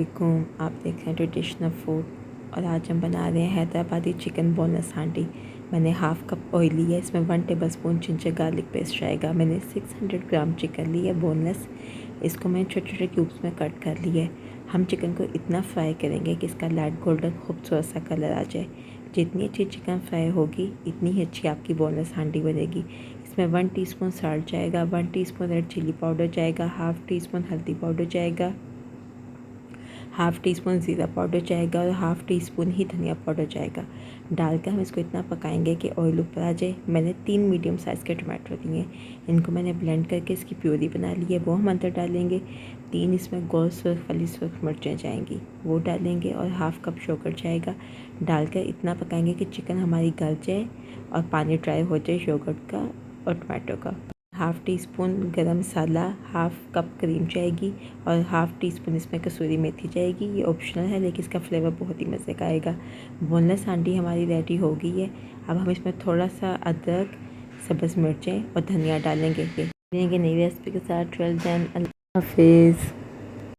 वालेकुम। आप देख रहे हैं ट्रेडिशनल फूड और आज हम बना रहे हैं हैदराबादी चिकन बोनलेस हांडी। मैंने हाफ़ कप ऑयल लिया है, इसमें 1 टेबलस्पून जिंजर गार्लिक पेस्ट जाएगा। मैंने 600 ग्राम चिकन लिया बोनलेस, इसको मैंने छोटे छोटे क्यूब्स में कट कर लिया है। हम चिकन को इतना फ्राई करेंगे कि इसका लाइट गोल्डन खूबसूरत सा कलर आ जाए। जितनी अच्छी चिकन फ्राई होगी उतनी ही अच्छी आपकी बोनलेस हांडी बनेगी। इसमें 1 टीस्पून साल्ट जाएगा, 1 टीस्पून रेड चिली पाउडर जाएगा, हाफ़ टी स्पून हल्दी पाउडर जाएगा, हाफ़ टी स्पून ज़ीरा पाउडर जाएगा और हाफ़ टी स्पून ही धनिया पाउडर जाएगा। डालकर हम इसको इतना पकाएंगे कि ऑयल ऊपर आ जाए। मैंने 3 मीडियम साइज़ के टमाटर लिए हैं, इनको मैंने ब्लेंड करके इसकी प्यूरी बना ली है, वो हम अंदर डालेंगे। 3 इसमें गोल सुर्ख वाली सुर्ख मिर्चें जाएंगी, वो डालेंगे और हाफ़ कप शुगर जाएगा। डालकर इतना पकाएंगे कि चिकन हमारी गल जाए और पानी ड्राई हो जाए योगर्ट का और टमाटो का। हाफ़ टी स्पून गरम मसाला, हाफ़ कप क्रीम जाएगी और हाफ़ टी स्पून इसमें कसूरी मेथी जाएगी। ये ऑप्शनल है लेकिन इसका फ्लेवर बहुत ही मज़े का आएगा। बोनलेस हांडी हमारी रेडी हो गई है। अब हम इसमें थोड़ा सा अदरक, सब्ज़ मिर्चें और धनिया डालेंगे। नई रेसिपी के साथ। टिल देन, अल्लाह हाफिज़।